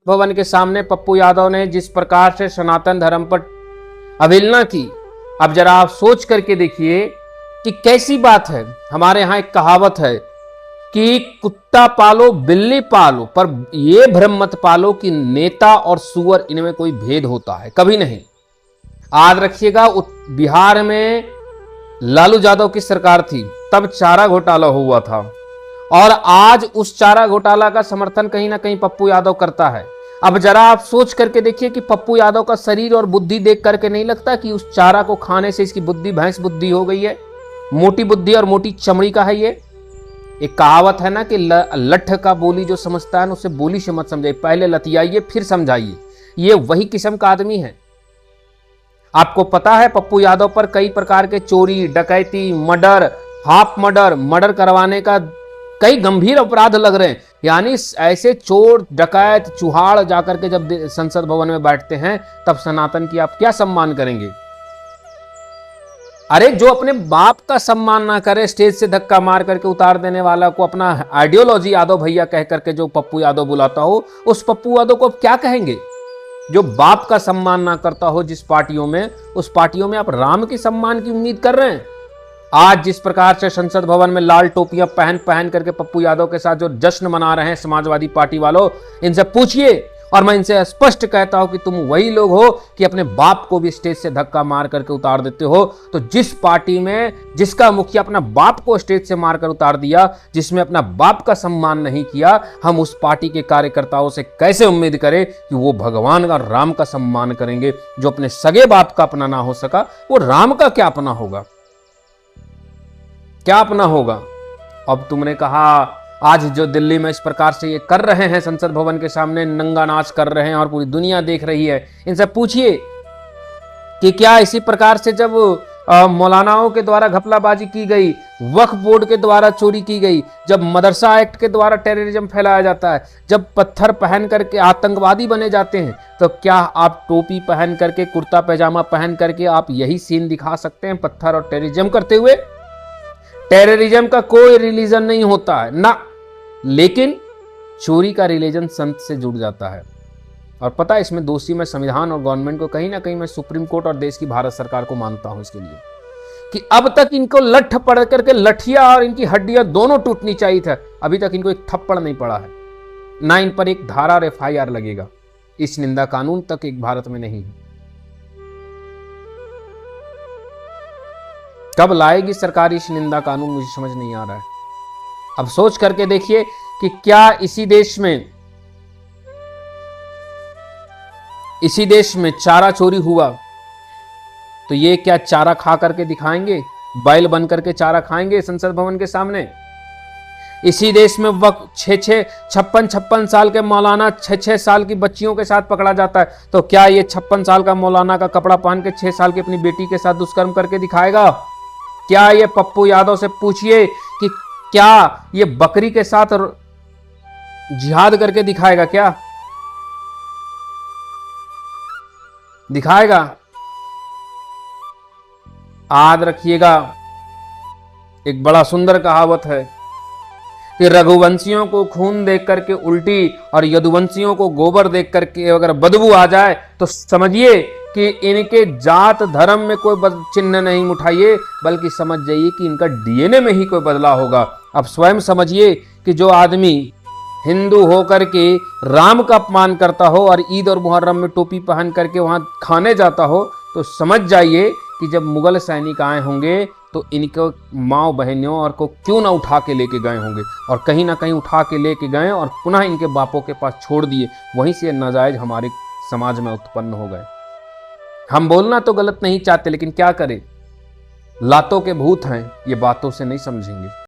भवन के सामने पप्पू यादव ने जिस प्रकार से सनातन धर्म पर अवहेलना की, अब जरा आप सोच करके देखिए कि कैसी बात है। हमारे यहां एक कहावत है कि कुत्ता पालो बिल्ली पालो, पर यह भ्रम मत पालो कि नेता और सुअर इनमें कोई भेद होता है, कभी नहीं। याद रखिएगा, बिहार में लालू यादव की सरकार थी, तब चारा घोटाला हुआ था, और आज उस चारा घोटाला का समर्थन कहीं ना कहीं पप्पू यादव करता है। अब जरा आप सोच करके देखिए कि पप्पू यादव का शरीर और बुद्धि देख करके नहीं लगता कि उस चारा को खाने से इसकी बुद्धि भैंस बुद्धि हो गई है, मोटी बुद्धि और मोटी चमड़ी का है ये। एक कहावत है ना कि लठ का बोली जो समझता है ना, उसे बोली से मत समझाइए, पहले लतियाइए फिर समझाइए। ये वही किस्म का आदमी है। आपको पता है पप्पू यादव पर कई प्रकार के चोरी, डकैती, मर्डर, हाफ मर्डर करवाने का कई गंभीर अपराध लग रहे हैं। यानी ऐसे चोर, डकैत, चुहाड़ जाकर के जब संसद भवन में बैठते हैं, तब सनातन की आप क्या सम्मान करेंगे? अरे जो अपने बाप का सम्मान ना करे, स्टेज से धक्का मार करके उतार देने वाला को अपना आइडियोलॉजी यादव भैया कह करके जो पप्पू यादव बुलाता हो, उस पप्पू यादव को आप क्या कहेंगे? जो बाप का सम्मान ना करता हो जिस पार्टियों में, उस पार्टियों में आप राम के सम्मान की उम्मीद कर रहे हैं। आज जिस प्रकार से संसद भवन में लाल टोपियां पहन पहन करके पप्पू यादव के साथ जो जश्न मना रहे हैं समाजवादी पार्टी वालों, इनसे पूछिए। और मैं इनसे स्पष्ट कहता हूं कि तुम वही लोग हो कि अपने बाप को भी स्टेज से धक्का मार करके उतार देते हो। तो जिस पार्टी में जिसका मुखिया अपना बाप को स्टेज से मारकर उतार दिया, जिसमें अपना बाप का सम्मान नहीं किया, हम उस पार्टी के कार्यकर्ताओं से कैसे उम्मीद करें कि वो भगवान का, राम का सम्मान करेंगे? जो अपने सगे बाप का अपना ना हो सका, वो राम का क्या अपना होगा? क्या अपना होगा? अब तुमने कहा आज जो दिल्ली में इस प्रकार से ये कर रहे हैं, संसद भवन के सामने नंगा नाच कर रहे हैं और पूरी दुनिया देख रही है, इनसे पूछिए कि क्या इसी प्रकार से जब मौलानाओं के द्वारा घपलाबाजी की गई, वक्फ बोर्ड के द्वारा चोरी की गई, जब मदरसा एक्ट के द्वारा टेररिज्म फैलाया जाता है, जब पत्थर पहन करके आतंकवादी बने जाते हैं, तो क्या आप टोपी पहन करके, कुर्ता पैजामा पहन करके आप यही सीन दिखा सकते हैं पत्थर और टेररिज्म करते हुए? टेररिज्म का कोई रिलीजन नहीं होता है ना, लेकिन चोरी का रिलीजन संत से जुड़ जाता है। और पता है इसमें दोषी मैं संविधान और गवर्नमेंट को कहीं ना कहीं मैं सुप्रीम कोर्ट और देश की भारत सरकार को मानता हूं इसके लिए कि अब तक इनको लठ पड़ करके लठिया और इनकी हड्डियां दोनों टूटनी चाहिए था, अभी तक इनको एक थप्पड़ नहीं पड़ा है, ना इन पर एक धारा और FIR लगेगा। इस निंदा कानून तक एक भारत में नहीं है। कब लाएगी सरकार इस निंदा कानून, मुझे समझ नहीं आ रहा है। अब सोच करके देखिए कि क्या इसी देश में चारा चोरी हुआ तो ये क्या चारा खा करके दिखाएंगे? बैल बन करके चारा खाएंगे संसद भवन के सामने? इसी देश में वक्त 56 साल के मौलाना 6 साल की बच्चियों के साथ पकड़ा जाता है, तो क्या ये 56 साल का मौलाना का कपड़ा पहन के 6 साल की अपनी बेटी के साथ दुष्कर्म करके दिखाएगा? क्या ये पप्पू यादव से पूछिए कि क्या ये बकरी के साथ जिहाद करके दिखाएगा? क्या दिखाएगा? याद रखिएगा, एक बड़ा सुंदर कहावत है कि रघुवंशियों को खून देख करके उल्टी और यदुवंशियों को गोबर देख करके अगर बदबू आ जाए तो समझिए कि इनके जात धर्म में कोई चिन्ह नहीं उठाइए, बल्कि समझ जाइए कि इनका DNA में ही कोई बदलाव होगा। अब स्वयं समझिए कि जो आदमी हिंदू होकर के राम का अपमान करता हो और ईद और मुहर्रम में टोपी पहन करके वहां खाने जाता हो, तो समझ जाइए कि जब मुगल सैनिक आए होंगे तो इनको माँ बहनों और को क्यों ना उठा के लेके गए होंगे, और कहीं ना कहीं उठा के लेके गए और पुनः इनके बापों के पास छोड़ दिए। वहीं से नाजायज हमारे समाज में उत्पन्न हो गए। हम बोलना तो गलत नहीं चाहते, लेकिन क्या करें, लातों के भूत हैं, ये बातों से नहीं समझेंगे।